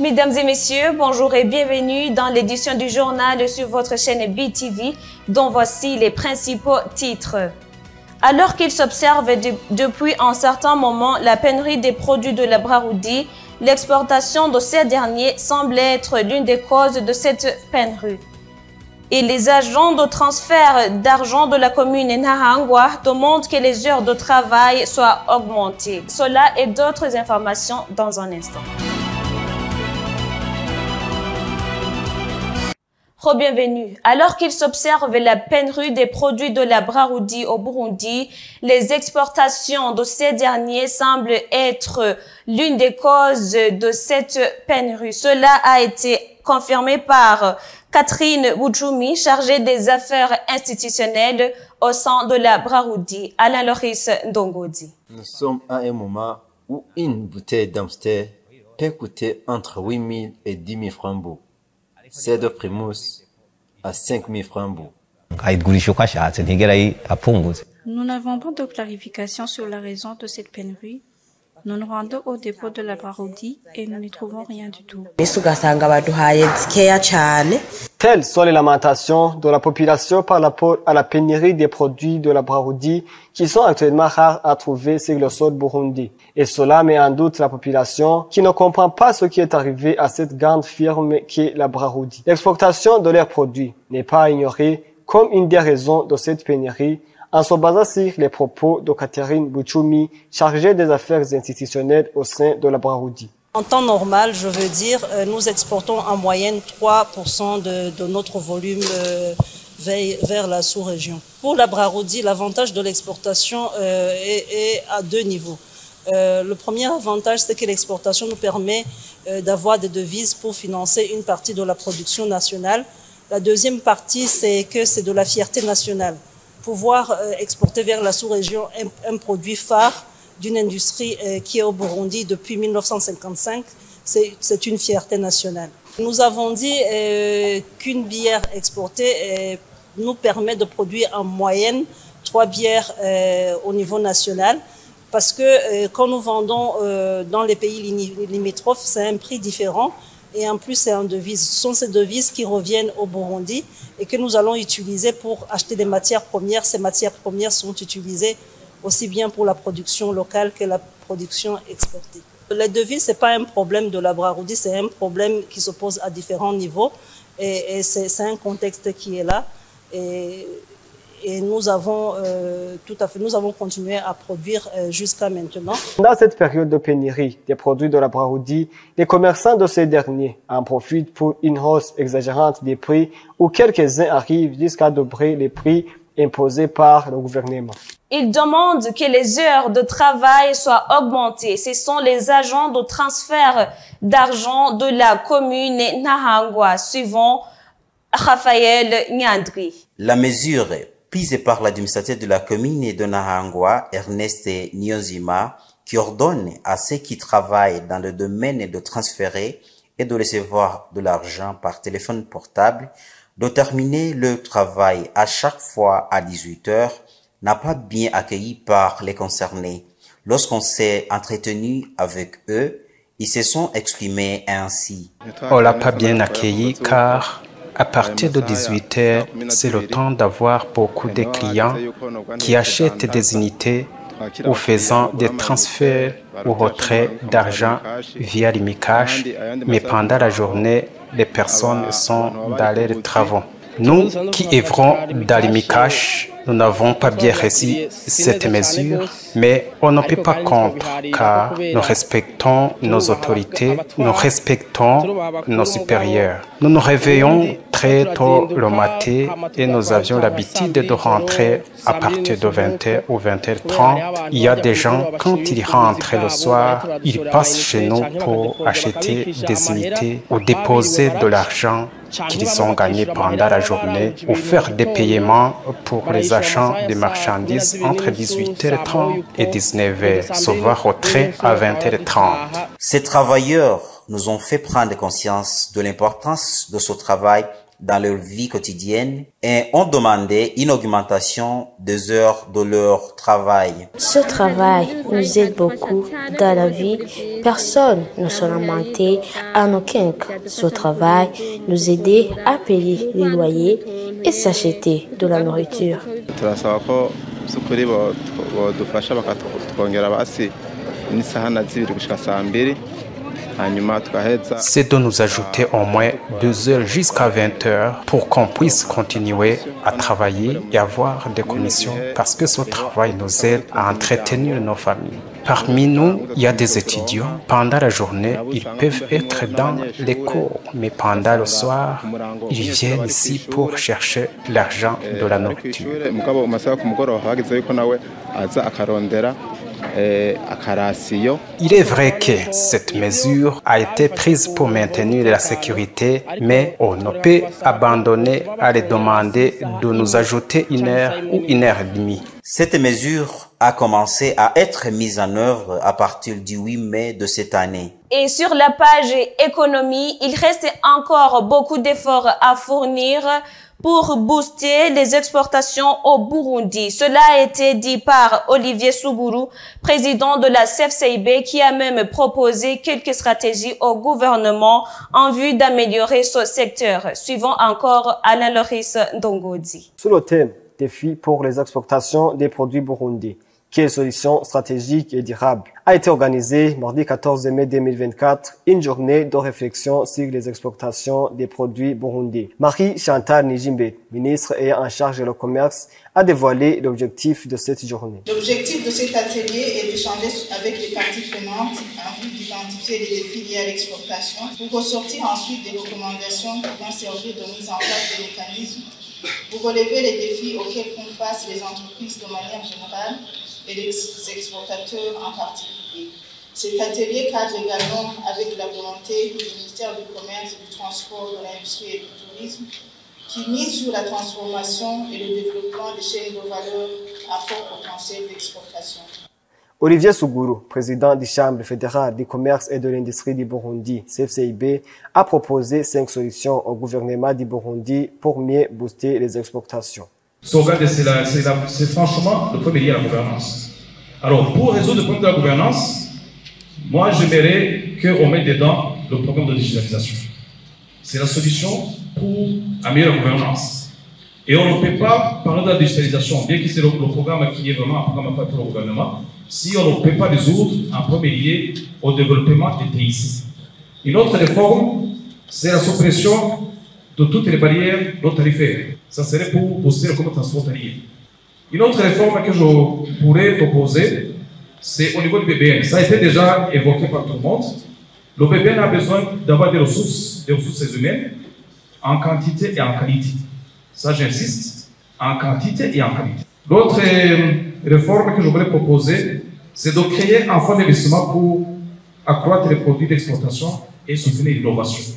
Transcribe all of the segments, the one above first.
Mesdames et messieurs, bonjour et bienvenue dans l'édition du journal sur votre chaîne BTV, dont voici les principaux titres. Alors qu'il s'observe depuis un certain moment la pénurie des produits de la Braroudi, l'exportation de ces derniers semble être l'une des causes de cette pénurie. Et les agents de transfert d'argent de la commune Nahangwa demandent que les heures de travail soient augmentées. Cela et d'autres informations dans un instant. Bienvenue. Alors qu'il s'observe la pénurie des produits de la Braroudi au Burundi, les exportations de ces derniers semblent être l'une des causes de cette pénurie. Cela a été confirmé par Catherine Bouchoumi, chargée des affaires institutionnelles au sein de la Braroudi. Alain Loris Ndongodi. Nous sommes à un moment où une bouteille d'Amstel peut coûter entre 8 000 et 10 000 francs. C'est de Primus à 5 000 francs. Nous n'avons pas de clarification sur la raison de cette pénurie. Nous nous rendons au dépôt de la Braroudi et nous n'y trouvons rien du tout. Telles sont les lamentations de la population par rapport à la pénurie des produits de la Braroudi qui sont actuellement rares à trouver sur le sol burundi. Et cela met en doute la population qui ne comprend pas ce qui est arrivé à cette grande firme qui est la Braroudi. L'exportation de leurs produits n'est pas ignorée comme une des raisons de cette pénurie, en se basant sur les propos de Catherine Bouchoumi, chargée des affaires institutionnelles au sein de la Braroudi. En temps normal, je veux dire, nous exportons en moyenne 3% de notre volume vers la sous-région. Pour la Braroudi, l'avantage de l'exportation est à deux niveaux. Le premier avantage, c'est que l'exportation nous permet d'avoir des devises pour financer une partie de la production nationale. La deuxième partie, c'est que c'est de la fierté nationale. Pouvoir exporter vers la sous-région un produit phare d'une industrie qui est au Burundi depuis 1955, c'est une fierté nationale. Nous avons dit qu'une bière exportée nous permet de produire en moyenne 3 bières au niveau national, parce que quand nous vendons dans les pays limitrophes, c'est un prix différent. Et en plus, c'est en devise. Ce sont ces devises qui reviennent au Burundi et que nous allons utiliser pour acheter des matières premières. Ces matières premières sont utilisées aussi bien pour la production locale que la production exportée. Les devises, c'est pas un problème de la Braroudi, c'est un problème qui se pose à différents niveaux et c'est un contexte qui est là. Et nous avons nous avons continué à produire jusqu'à maintenant. Dans cette période de pénurie des produits de la Braroudi, les commerçants de ces derniers en profitent pour une hausse exagérante des prix où quelques-uns arrivent jusqu'à doubler les prix imposés par le gouvernement. Ils demandent que les heures de travail soient augmentées. Ce sont les agents de transfert d'argent de la commune Nahangwa, suivant Raphaël Nyandri. La mesure prise par l'administrateur de la commune de Nahangwa, Ernest Nyonzima, qui ordonne à ceux qui travaillent dans le domaine de transférer et de recevoir de l'argent par téléphone portable, de terminer le travail à chaque fois à 18 heures, n'a pas bien accueilli par les concernés. Lorsqu'on s'est entretenu avec eux, ils se sont exprimés ainsi. On l'a pas bien accueilli car à partir de 18 heures, c'est le temps d'avoir beaucoup de clients qui achètent des unités ou faisant des transferts ou retraits d'argent via l'Imicash, mais pendant la journée, les personnes sont dans leurs travaux. Nous qui œuvrons dans l'Imicash, nous n'avons pas bien reçu cette mesure, mais on ne peut pas contre, car nous respectons nos autorités, nous respectons nos supérieurs. Nous nous réveillons très tôt le matin et nous avions l'habitude de rentrer à partir de 20h ou 20h30. Il y a des gens, quand ils rentrent le soir, ils passent chez nous pour acheter des unités ou déposer de l'argent qu'ils ont gagné pendant la journée ou faire des paiements pour les achats de marchandises entre 18h30 et 19h, souvent retrait à 20h30. Ces travailleurs nous ont fait prendre conscience de l'importance de ce travail dans leur vie quotidienne et ont demandé une augmentation des heures de leur travail. Ce travail nous aide beaucoup dans la vie. Personne ne se lamentait en aucun cas. Ce travail nous aidait à payer les loyers et s'acheter de la nourriture. C'est de nous ajouter au moins 2 heures jusqu'à 20 heures pour qu'on puisse continuer à travailler et avoir des commissions parce que ce travail nous aide à entretenir nos familles. Parmi nous, il y a des étudiants. Pendant la journée, ils peuvent être dans les cours, mais pendant le soir, ils viennent ici pour chercher l'argent de la nourriture. Il est vrai que cette mesure a été prise pour maintenir la sécurité, mais on ne peut abandonner à les demander de nous ajouter 1 heure ou 1 heure et demie. Cette mesure a commencé à être mise en œuvre à partir du 8 mai de cette année. Et sur la page économie, il reste encore beaucoup d'efforts à fournir pour booster les exportations au Burundi. Cela a été dit par Olivier Sougourou, président de la CFCIB, qui a même proposé quelques stratégies au gouvernement en vue d'améliorer ce secteur. Suivons encore Alain Loris Ndongodi. Sous le thème « Défis pour les exportations des produits burundais », quelle solution stratégique et durable a été organisée mardi 14 mai 2024, une journée de réflexion sur les exportations des produits burundais. Marie-Chantal Nijimbe, ministre et en charge du commerce, a dévoilé l'objectif de cette journée. L'objectif de cet atelier est d'échanger avec les parties prenantes en vue d'identifier les défis liés à l'exportation pour ressortir ensuite des recommandations qui vont servir de mise en place des mécanismes pour relever les défis auxquels font face les entreprises de manière générale et les exportateurs en particulier. Cet atelier cadre également avec la volonté du ministère du Commerce, du Transport, de l'Industrie et du Tourisme qui mise sur la transformation et le développement des chaînes de valeur à fort potentiel d'exportation. Olivier Sougourou, président du Chambre fédérale du commerce et de l'industrie du Burundi, CFCIB, a proposé 5 solutions au gouvernement du Burundi pour mieux booster les exportations. C'est franchement le premier lié à la gouvernance. Alors, pour résoudre le problème de la gouvernance, moi, j'aimerais qu'on mette dedans le programme de digitalisation. C'est la solution pour améliorer la gouvernance. Et on ne peut pas parler de la digitalisation, bien que c'est le programme qui est vraiment un programme pour le gouvernement, si on ne peut pas résoudre un premier lié au développement des TIC. Une autre réforme, c'est la suppression de toutes les barrières non tarifaires. Ça serait pour booster le commerce transfrontalier. Une autre réforme que je pourrais proposer, c'est au niveau du BBN. Ça a été déjà évoqué par tout le monde. Le BBN a besoin d'avoir des ressources humaines en quantité et en qualité. Ça, j'insiste, en quantité et en qualité. L'autre réforme que je voulais proposer, c'est de créer un fonds d'investissement pour accroître les produits d'exportation et soutenir l'innovation.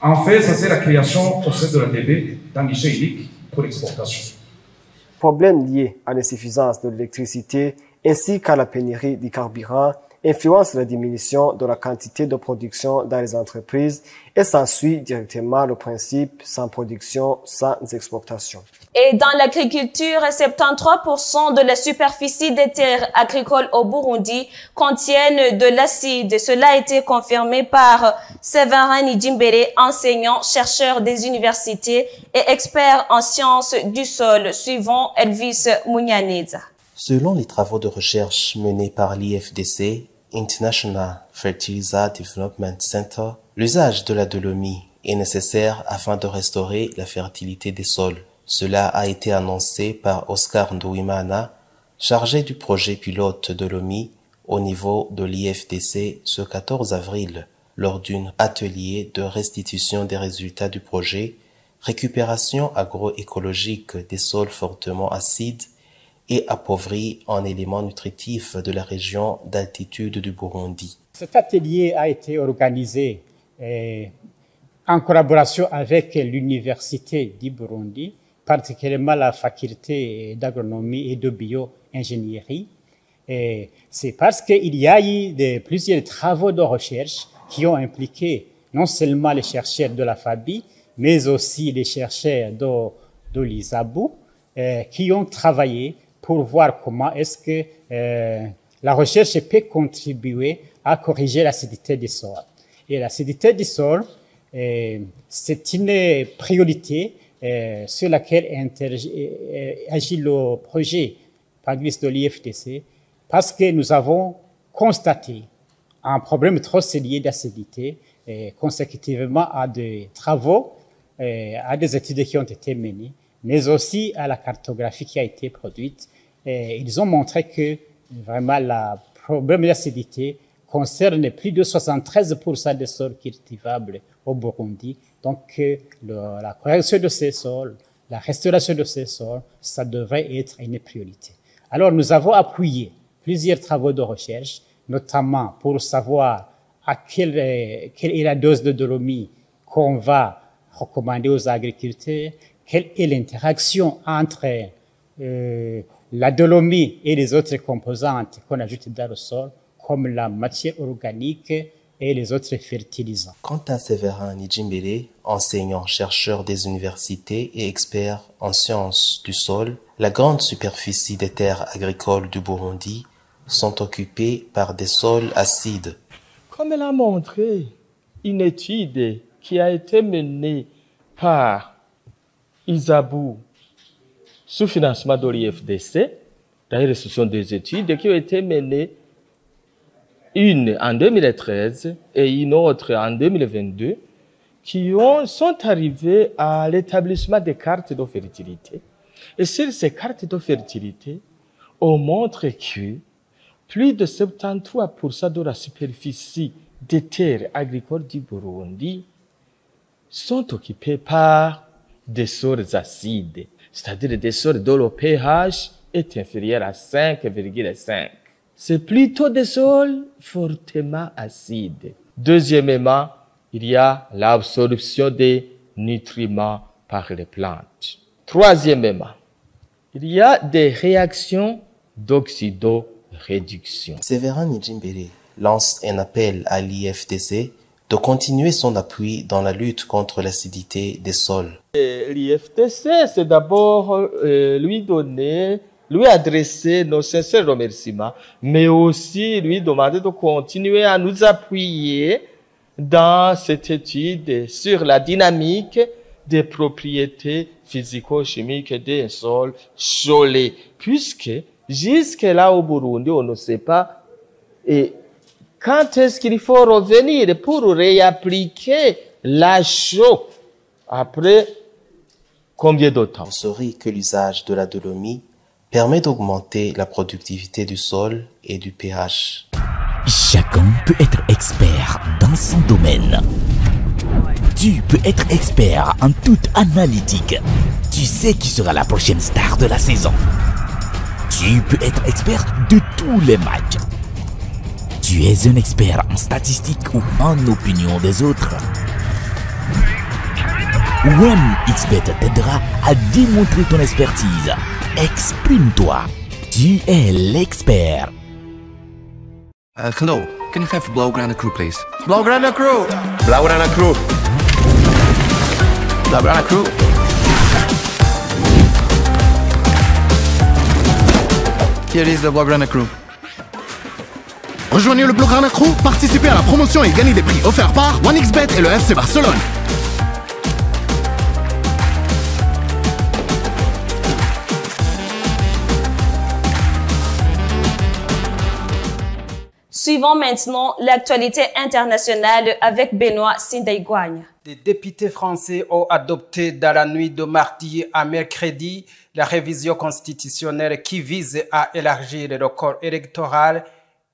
En fait, ça c'est la création au sein de l'ADB d'un guichet unique pour l'exportation. Problèmes liés à l'insuffisance de l'électricité ainsi qu'à la pénurie du carburant influencent la diminution de la quantité de production dans les entreprises et s'ensuit directement le principe sans production, sans exportation. Et dans l'agriculture, 73% de la superficie des terres agricoles au Burundi contiennent de l'acide. Cela a été confirmé par Séverin Nidjimbere, enseignant, chercheur des universités et expert en sciences du sol. Suivant Elvis Mounianeza. Selon les travaux de recherche menés par l'IFDC, International Fertilizer Development Center, l'usage de la dolomie est nécessaire afin de restaurer la fertilité des sols. Cela a été annoncé par Oscar Ndouimana, chargé du projet pilote dolomie au niveau de l'IFDC ce 14 avril, lors d'un atelier de restitution des résultats du projet, récupération agroécologique des sols fortement acides et appauvris en éléments nutritifs de la région d'altitude du Burundi. Cet atelier a été organisé en collaboration avec l'Université du Burundi, particulièrement la faculté d'agronomie et de bio-ingénierie. C'est parce qu'il y a eu plusieurs travaux de recherche qui ont impliqué non seulement les chercheurs de la FABI, mais aussi les chercheurs de l'ISABU qui ont travaillé pour voir comment est-ce que la recherche peut contribuer à corriger l'acidité du sol. Et l'acidité du sol, c'est une priorité sur laquelle agit le projet PAGLIS de l'IFDC parce que nous avons constaté un problème trop sérieux d'acidité consécutivement à des travaux, à des études qui ont été menées, mais aussi à la cartographie qui a été produite. Ils ont montré que vraiment le problème d'acidité concerne plus de 73% des sols cultivables au Burundi. Donc, la correction de ces sols, la restauration de ces sols, ça devrait être une priorité. Alors, nous avons appuyé plusieurs travaux de recherche, notamment pour savoir quelle est la dose de dolomie qu'on va recommander aux agriculteurs, quelle est l'interaction entre la dolomie et les autres composantes qu'on ajoute dans le sol, comme la matière organique et les autres fertilisants. Quant à Séverin Nijimbele, enseignant-chercheur des universités et expert en sciences du sol, la grande superficie des terres agricoles du Burundi sont occupées par des sols acides. Comme l'a montré une étude qui a été menée par ISABU sous financement de l'IFDC, d'ailleurs ce sont des études qui ont été menées, une en 2013 et une autre en 2022, qui sont arrivées à l'établissement des cartes de fertilité. Et sur ces cartes de fertilité, on montre que plus de 73% de la superficie des terres agricoles du Burundi sont occupées par des sols acides, c'est-à-dire des sols dont le pH est inférieur à 5,5. C'est plutôt des sols fortement acides. Deuxièmement, il y a l'absorption des nutriments par les plantes. Troisièmement, il y a des réactions d'oxydoréduction. Séverin Nijimbele lance un appel à l'IFDC de continuer son appui dans la lutte contre l'acidité des sols. L'IFDC, c'est d'abord lui adresser nos sincères remerciements, mais aussi lui demander de continuer à nous appuyer dans cette étude sur la dynamique des propriétés physico-chimiques des sols cholés, puisque jusque là au Burundi, on ne sait pas quand est-ce qu'il faut revenir pour réappliquer la chaux après combien de temps. Vous saurez que l'usage de la dolomie permet d'augmenter la productivité du sol et du pH. Chacun peut être expert dans son domaine. Tu peux être expert en toute analytique. Tu sais qui sera la prochaine star de la saison. Tu peux être expert de tous les matchs. Tu es un expert en statistiques ou en opinion des autres. OneXBet t'aidera à démontrer ton expertise. Exprime-toi. Tu es l'expert. Hello. Can you have Blaugrana Crew, please? Blaugrana Crew! Blaugrana Crew! Blaugrana Crew! Here is the Blaugrana Crew. Rejoignez le Blaugrana Crew, participez à la promotion et gagnez des prix offerts par OneXBet et le FC Barcelone. Suivons maintenant l'actualité internationale avec Benoît Sindaïgouagne. Les députés français ont adopté dans la nuit de mardi à mercredi la révision constitutionnelle qui vise à élargir le corps électoral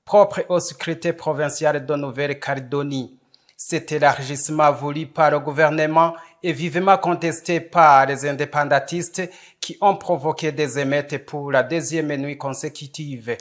propre au secrétaire provincial de Nouvelle-Calédonie. Cet élargissement voulu par le gouvernement est vivement contesté par les indépendantistes qui ont provoqué des émeutes pour la deuxième nuit consécutive.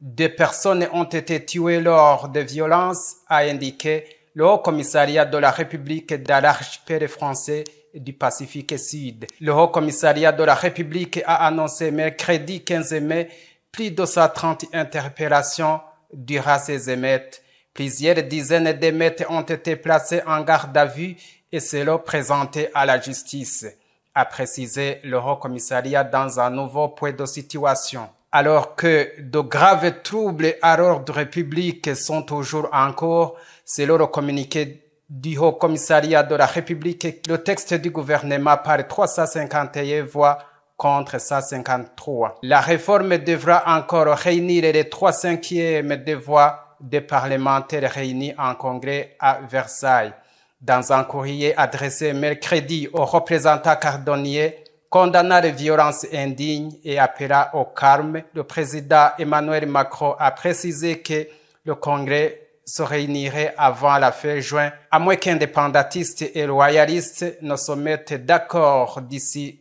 2 personnes ont été tuées lors de violences, a indiqué le Haut-Commissariat de la République dans l'archipel français du Pacifique Sud. Le Haut-Commissariat de la République a annoncé mercredi 15 mai plus de 130 interpellations durant ces émeutes, Plusieurs dizaines de maîtres ont été placés en garde à vue et seront présentés à la justice, a précisé le Haut Commissariat dans un nouveau point de situation. Alors que de graves troubles à l'ordre public sont toujours en cours, selon le communiqué du Haut Commissariat de la République, le texte du gouvernement par 351 voix contre 153. La réforme devra encore réunir les 3/5 des voix des parlementaires réunis en congrès à Versailles. Dans un courrier adressé mercredi au représentant cardonnier, condamnant les violences indignes et appela au calme, le président Emmanuel Macron a précisé que le congrès se réunirait avant la fin juin, à moins qu'indépendantistes et loyalistes ne se mettent d'accord d'ici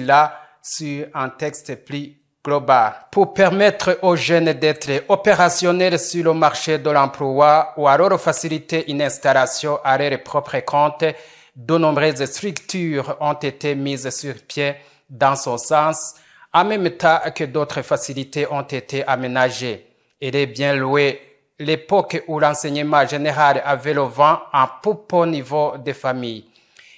là sur un texte plus global. Pour permettre aux jeunes d'être opérationnels sur le marché de l'emploi ou alors faciliter une installation à leur propre compte, de nombreuses structures ont été mises sur pied dans ce sens, en même temps que d'autres facilités ont été aménagées. Il est bien loué l'époque où l'enseignement général avait le vent en poupe au niveau des familles.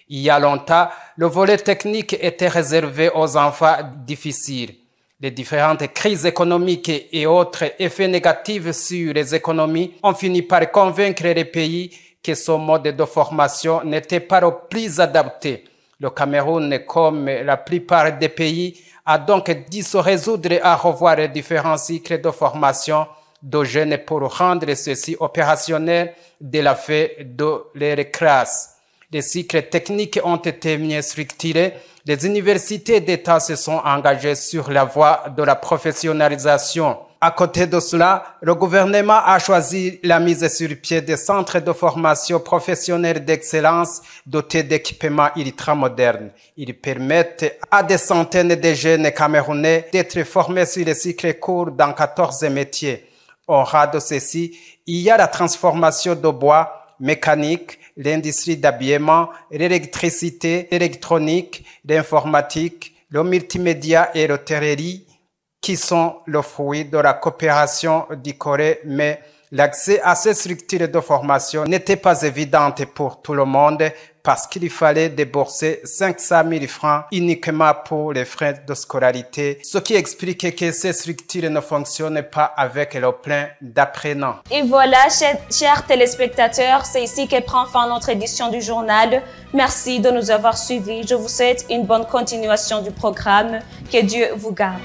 Il y a longtemps, le volet technique était réservé aux enfants difficiles. Les différentes crises économiques et autres effets négatifs sur les économies ont fini par convaincre les pays que ce mode de formation n'était pas le plus adapté. Le Cameroun, comme la plupart des pays, a donc dû se résoudre à revoir les différents cycles de formation de jeunes pour rendre ceux-ci opérationnels dès la fin de leur classe. Les cycles techniques ont été mieux structurés. Les universités d'État se sont engagées sur la voie de la professionnalisation. À côté de cela, le gouvernement a choisi la mise sur pied des centres de formation professionnelle d'excellence dotés d'équipements ultramodernes. Ils permettent à des centaines de jeunes Camerounais d'être formés sur les cycles courts dans 14 métiers. Au ras de ceci, il y a la transformation de bois, mécanique, l'industrie d'habillement, l'électricité, l'électronique, l'informatique, le multimédia et l'hôtellerie, qui sont le fruit de la coopération du Corée, mais l'accès à ces structures de formation n'était pas évident pour tout le monde parce qu'il fallait débourser 500 000 francs uniquement pour les frais de scolarité, ce qui explique que ces structures ne fonctionnent pas avec le plein d'apprenants. Et voilà, chers téléspectateurs, c'est ici que prend fin notre édition du journal. Merci de nous avoir suivis. Je vous souhaite une bonne continuation du programme. Que Dieu vous garde.